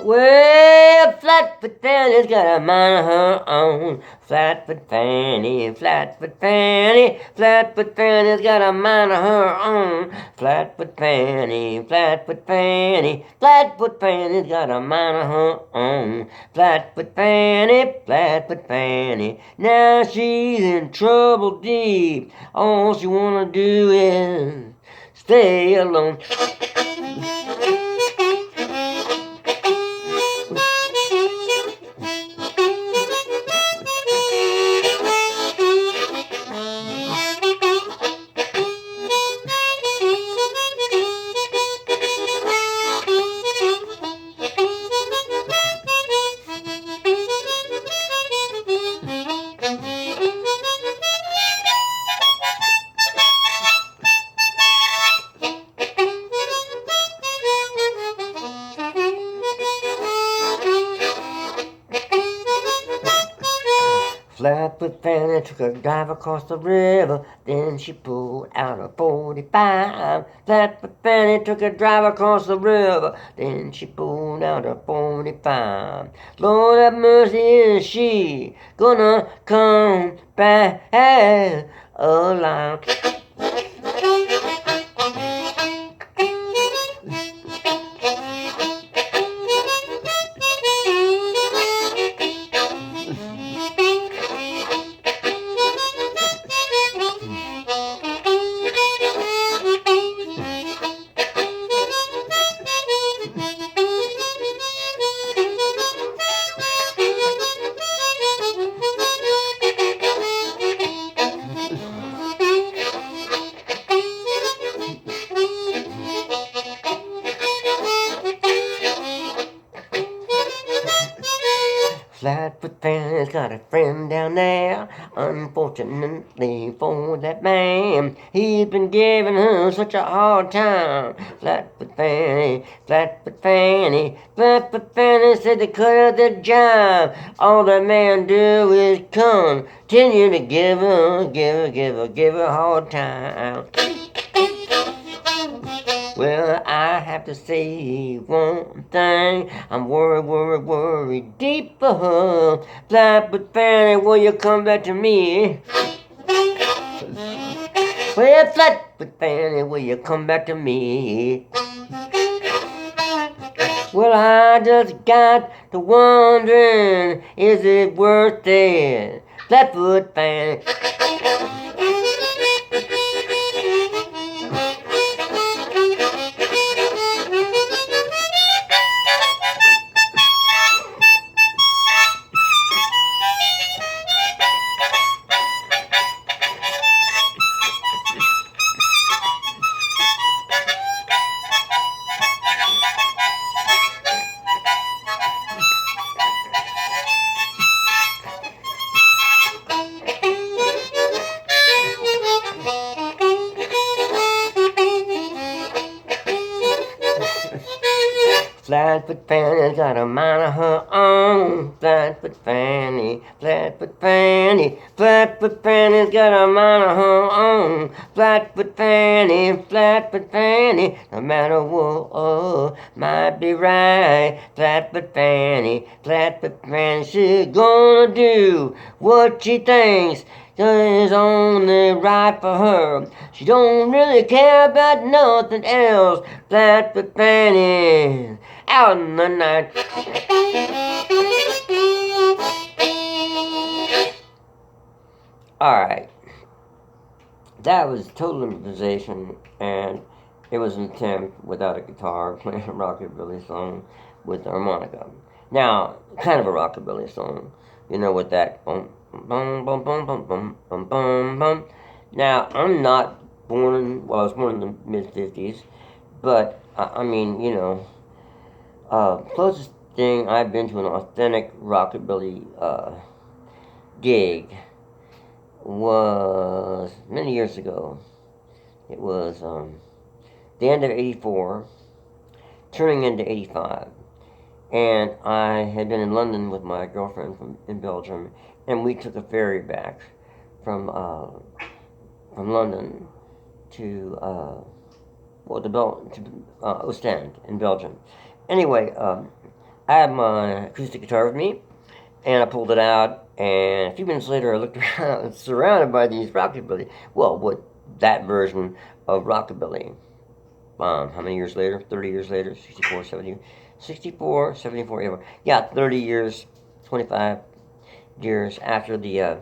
Well, Flatfoot Fanny's got a mind of her own. Flatfoot Fanny, Flatfoot Fanny, Flatfoot Fanny's got a mind of her own. Flatfoot Fanny, Flatfoot Fanny, Flatfoot Fanny's got a mind of her own. Flatfoot Fanny, Flatfoot Fanny, now she's in trouble deep. All she wanna do is stay alone. Flatfoot Fanny took a drive across the river, then she pulled out a 45. Flatfoot Fanny took a drive across the river, then she pulled out a 45. Lord have mercy, is she gonna come back alive? Flatfoot Fanny's got a friend down there. Unfortunately for that man, he's been giving her such a hard time. Flatfoot Fanny, Flatfoot Fanny, Flatfoot Fanny said they cut out the job. All that man do is continue to give her a hard time. Well, I have to say one thing. I'm worried deep for her. Flatfoot Fanny, will you come back to me? Well, Flatfoot Fanny, will you come back to me? Well, I just got to wondering, is it worth it? Flatfoot Fanny. Flatfoot Fanny's got a mind of her own. Flatfoot Fanny, Flatfoot Fanny, Flatfoot Fanny's got a mind of her own. Flatfoot Fanny, Flatfoot Fanny, no matter what, might be right. Flatfoot Fanny, Flatfoot Fanny, she's gonna do what she thinks is only right for her. She don't really care about nothing else. Flatfoot Fanny, out in the night. Alright. That was total improvisation, and it was an attempt without a guitar playing a rockabilly song with harmonica. Now, kind of a rockabilly song, you know, with that bum bum bum bum bum bum bum bum bum. Now, I'm not born, well, I was born in the mid-50s, but, I mean, you know, closest thing I've been to an authentic rockabilly gig was many years ago. It was the end of 84, turning into 85. And I had been in London with my girlfriend in Belgium, and we took a ferry back from London to Ostend in Belgium. Anyway, I had my acoustic guitar with me, and I pulled it out, and a few minutes later I looked around, surrounded by these rockabilly. Well, what that version of rockabilly. How many years later? 30 years later? 64, 70, 64, 74, yeah, 30 years, 25 years after the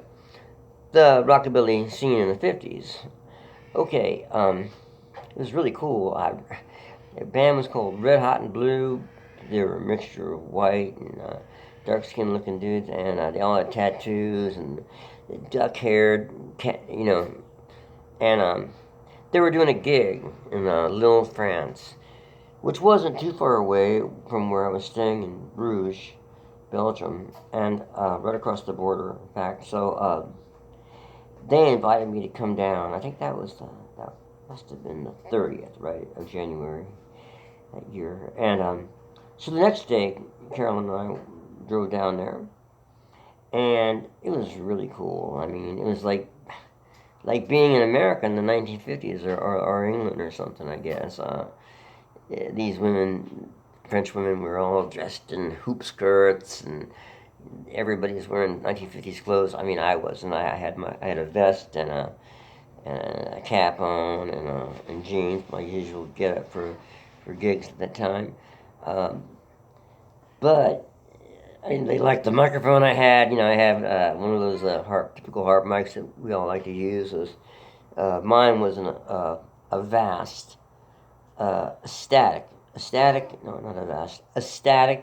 rockabilly scene in the 50s. Okay, it was really cool. The band was called Red Hot and Blue. They were a mixture of white and dark skinned looking dudes, and they all had tattoos and duck haired, and they were doing a gig in Lille, France, which wasn't too far away from where I was staying in Bruges, Belgium, and right across the border, in fact. So they invited me to come down. I think that must have been the 30th, right, of January that year. And so the next day, Carolyn and I drove down there, and it was really cool. I mean, it was like being in America in the 1950s or England or something, I guess. These women, French women, were all dressed in hoop skirts, and everybody's wearing 1950s clothes. I mean, I was, and I had a vest and a cap on and jeans, my usual get-up for gigs at that time. But they liked the microphone I had. I have one of those typical harp mics that we all like to use. Mine was a vast, a static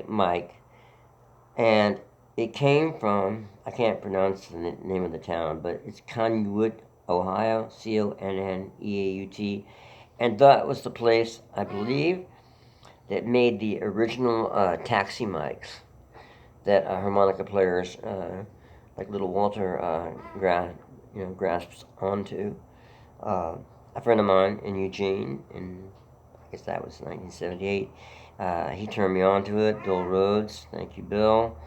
mic, and it came from, I can't pronounce the name of the town, but it's Conneaut, Ohio, Conneaut, and that was the place, I believe, that made the original taxi mics that harmonica players, like little Walter, grasps onto. A friend of mine in Eugene, I guess that was 1978, he turned me on to it. Bill Rhodes, thank you, Bill.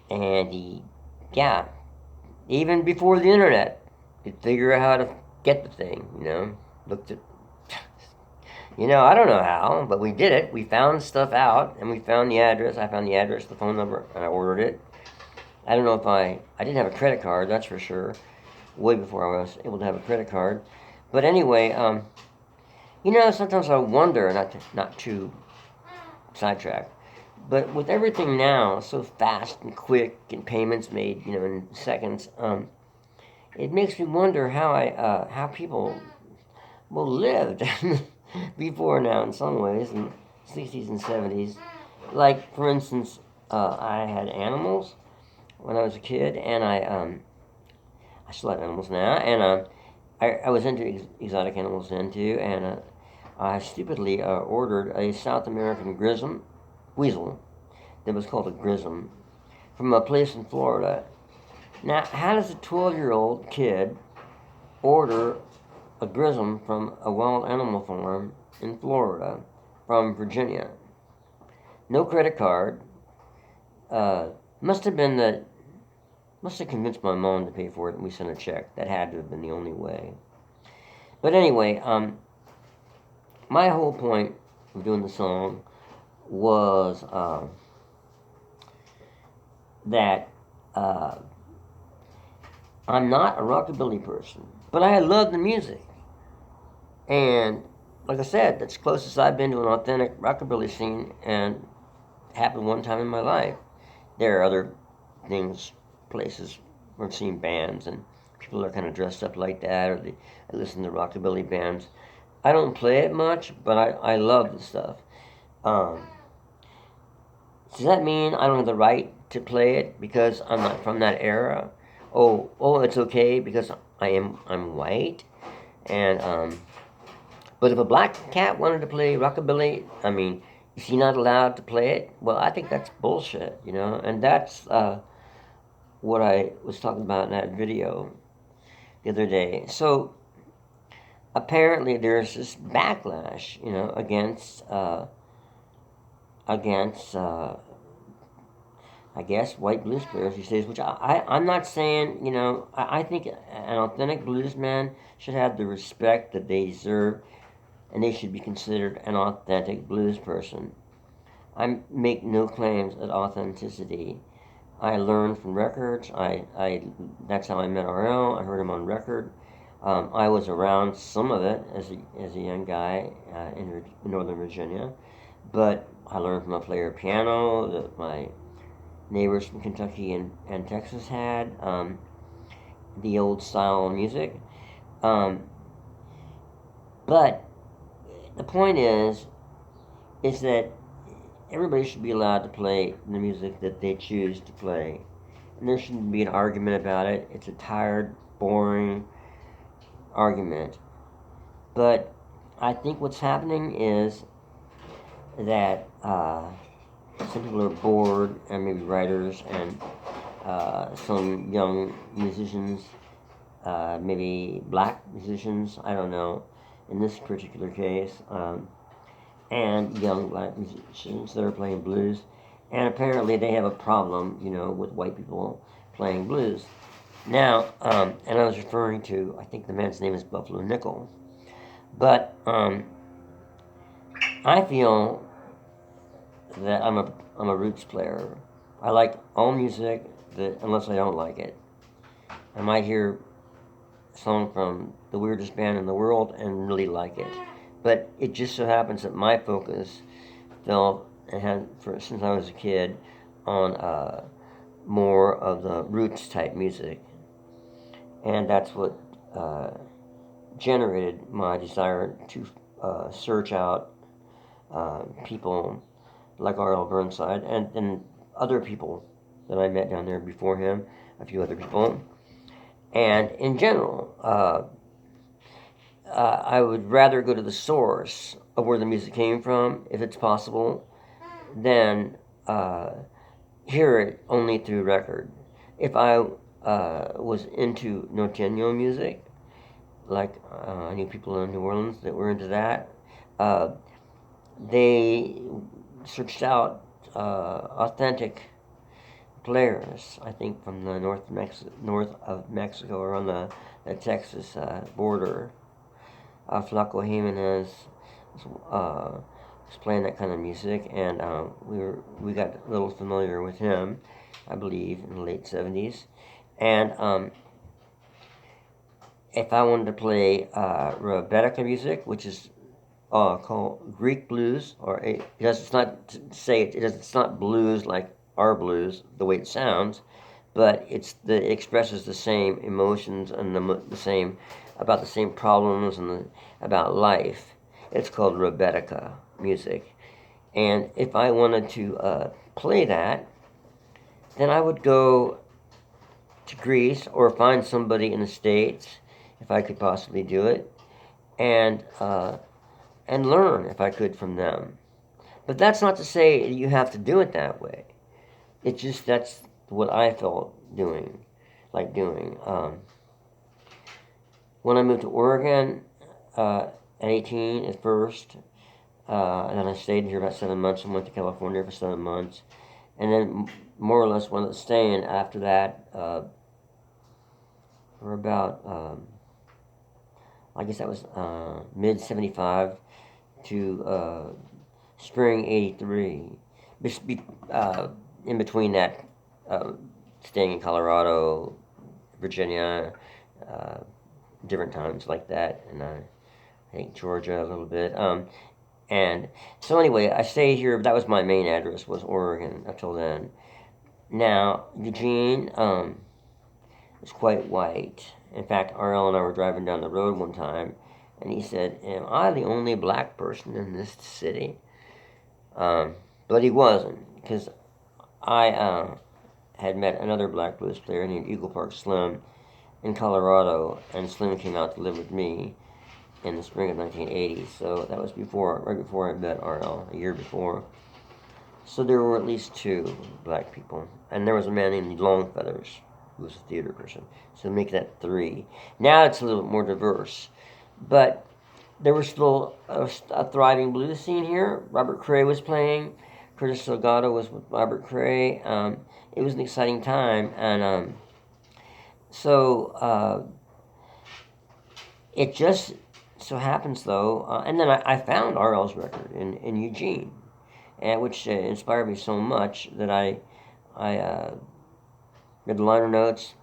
And yeah, even before the internet, he'd figure out how to get the thing. Looked at, I don't know how, but we did it. We found stuff out, and we found the address. I found the address, the phone number, and I ordered it. I don't know if I didn't have a credit card, that's for sure. Way before I was able to have a credit card. But anyway, sometimes I wonder, not to sidetrack, but with everything now so fast and quick and payments made, in seconds, it makes me wonder how people lived before now in some ways, in the 60s and 70s. Like, for instance, I had animals when I was a kid, and I still have animals now, and I was into exotic animals then too, and I stupidly ordered a South American weasel that was called a grism from a place in Florida. Now, how does a 12-year-old kid order a grism from a wild animal farm in Florida from Virginia? No credit card. Must have convinced my mom to pay for it, and we sent a check. That had to have been the only way. But anyway, my whole point of doing the song was that I'm not a rockabilly person, but I love the music. And like I said, that's the closest I've been to an authentic rockabilly scene, and it happened one time in my life. There are other places where I've seen bands, and people are kind of dressed up like that, or I listen to rockabilly bands. I don't play it much, but I love the stuff. Does that mean I don't have the right to play it because I'm not from that era? Oh, it's okay because I'm white, and but if a black cat wanted to play rockabilly, I mean, is he not allowed to play it? Well, I think that's bullshit, and that's what I was talking about in that video the other day. So apparently there's this backlash, against I guess white blues players these days, which I'm not saying, I think an authentic blues man should have the respect that they deserve, and they should be considered an authentic blues person. I make no claims at authenticity. I learned from records. That's how I met RL. I heard him on record. I was around some of it as a young guy in Northern Virginia, but I learned from a player piano that my neighbors from Kentucky and Texas had, the old style of music. But the point is that everybody should be allowed to play the music that they choose to play. And there shouldn't be an argument about it. It's a tired, boring argument. But I think what's happening is that some people are bored, and maybe writers and some young musicians, maybe black musicians, I don't know, in this particular case, and young black musicians that are playing blues. And apparently they have a problem, with white people playing blues. Now, and I was referring to, I think the man's name is Buffalo Nickel. But I feel that I'm a roots player. I like all music, unless I don't like it. I might hear a song from the weirdest band in the world and really like it. But it just so happens that my focus fell, since I was a kid, on more of the roots type music. And that's what generated my desire to search out people like R.L. Burnside and other people that I met down there before him, a few other people. And in general, I would rather go to the source of where the music came from, if it's possible, than hear it only through record. If I was into norteño music, like I knew people in New Orleans that were into that, they searched out authentic players, I think from the north of Mexico, or on the Texas border. Flaco Jimenez was playing that kind of music, and we got a little familiar with him, I believe, in the late 70s. And if I wanted to play Rebettica music, which is called Greek blues, or it's not blues like our blues, the way it sounds, but it expresses the same emotions and the same problems and about life. It's called Rebettica music, and if I wanted to play that, then I would go to Greece or find somebody in the States, if I could possibly do it, and learn, if I could, from them. But that's not to say you have to do it that way. It's just that's what I felt like doing. When I moved to Oregon at 18 at first, and then I stayed here about 7 months and went to California for 7 months. And then more or less when I was staying after that for about, I guess that was mid-75 to spring 83. In between that, staying in Colorado, Virginia, different times like that, and I think Georgia a little bit. And so anyway, I stayed here. That was my main address, was Oregon until then. Now, Eugene was quite white. In fact, RL and I were driving down the road one time, and he said, "Am I the only black person in this city?" But he wasn't, because I had met another black blues player named Eagle Park Slim in Colorado, and Slim came out to live with me in the spring of 1980. So that was right before I met RL, a year before. So there were at least 2 black people, and there was a man named Longfeathers, who was a theater person. So make that 3. Now it's a little bit more diverse, but there was still a thriving blues scene here. Robert Cray was playing. Curtis Delgado was with Robert Cray. It was an exciting time, and so it just so happens, though, and then I found RL's record in Eugene, and which inspired me so much that I read the liner notes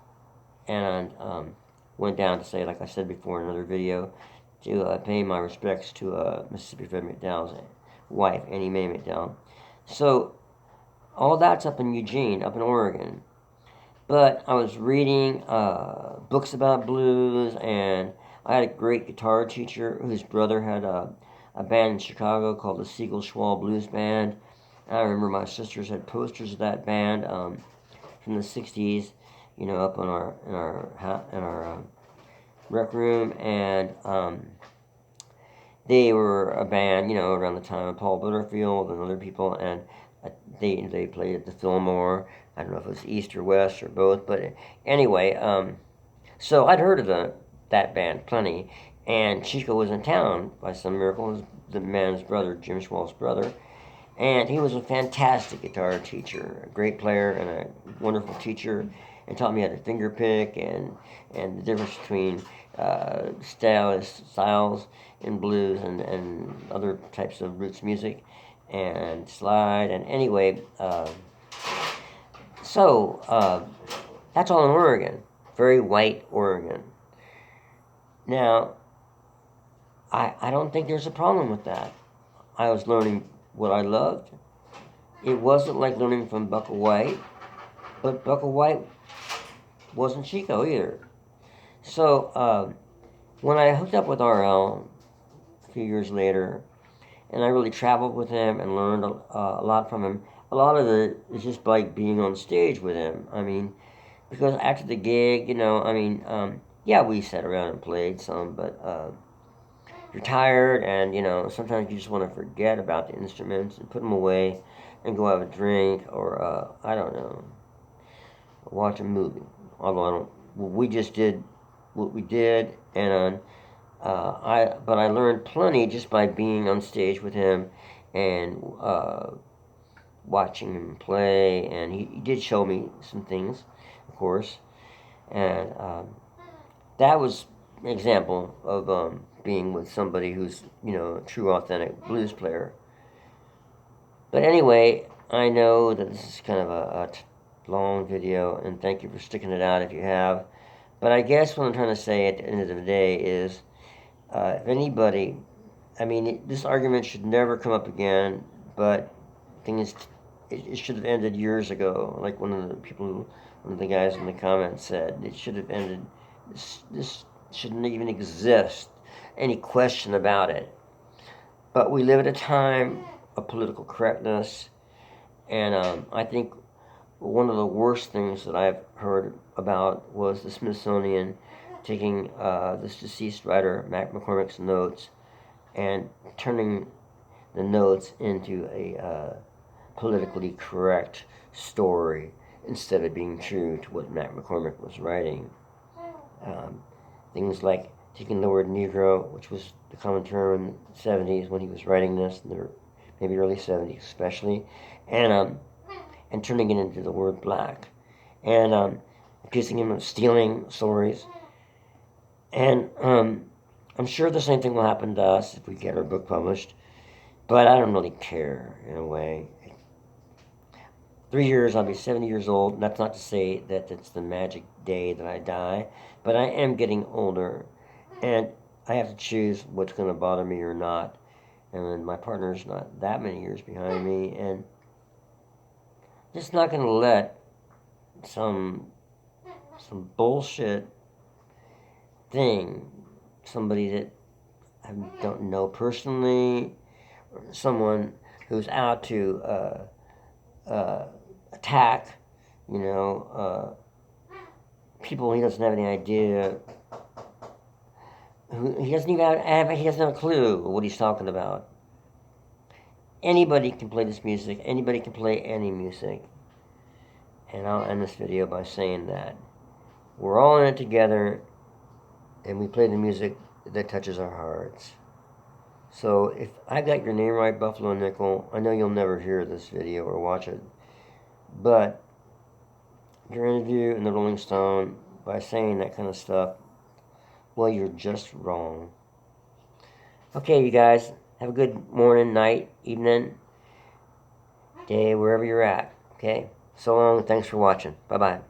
and went down to say, like I said before in another video, to pay my respects to Mississippi Fred McDowell's wife, Annie Mae McDowell. So all that's up in Eugene, up in Oregon. But I was reading books about blues, and I had a great guitar teacher whose brother had a band in Chicago called the Siegel Schwall Blues Band. And I remember my sisters had posters of that band from the '60s, you know, up in our rec room, and they were a band, you know, around the time of Paul Butterfield and other people, and they played at the Fillmore. I don't know if it was East or West or both, but anyway, so I'd heard of that band plenty, and Chico was in town by some miracle. The man's brother, Jim Schwall's brother, and he was a fantastic guitar teacher, a great player and a wonderful teacher, and taught me how to finger pick and the difference between styles in blues and other types of roots music and slide. And anyway, so that's all in Oregon, very white Oregon. Now, I don't think there's a problem with that. I was learning what I loved. It wasn't like learning from Bucka White, but Bucka White wasn't Chico either. So when I hooked up with RL a few years later, and I really traveled with him and learned a lot from him, a lot of it is just like being on stage with him. I mean, because after the gig, you know, I mean, yeah, we sat around and played some, but you're tired, and you know, sometimes you just want to forget about the instruments and put them away and go have a drink, or I don't know, watch a movie. Although I don't, well, we just did what we did, and but I learned plenty just by being on stage with him and watching him play, and he did show me some things, of course, and that was an example of being with somebody who's, you know, a true authentic blues player. But anyway, I know that this is kind of a long video, and thank you for sticking it out if you have. But I guess what I'm trying to say at the end of the day is, if anybody, I mean, this argument should never come up again, but the thing is, it should have ended years ago. Like one of the guys in the comments said, it should have ended. This shouldn't even exist. Any question about it. But we live at a time of political correctness, and I think one of the worst things that I've heard about was the Smithsonian taking this deceased writer, Mac McCormick's notes, and turning the notes into a politically correct story instead of being true to what Mac McCormick was writing. Things like taking the word Negro, which was the common term in the 70s when he was writing this, maybe early 70s especially, and turning it into the word black, and accusing him of stealing stories. And I'm sure the same thing will happen to us if we get our book published, but I don't really care in a way. 3 years, I'll be 70 years old, and that's not to say that it's the magic day that I die, but I am getting older, and I have to choose what's going to bother me or not, and my partner's not that many years behind me, and just not going to let some bullshit thing, somebody that I don't know personally, or someone who's out to attack, you know, people he doesn't have any idea. He doesn't even he doesn't have a clue what he's talking about. Anybody can play this music. Anybody can play any music. And I'll end this video by saying that we're all in it together, and we play the music that touches our hearts. So if I got your name right, Buffalo Nickel, I know you'll never hear this video or watch it, but your interview in the Rolling Stone, by saying that kind of stuff, well, you're just wrong. Okay, you guys, have a good morning, night, evening, Okay, wherever you're at. Okay, so long. Thanks for watching. Bye-bye.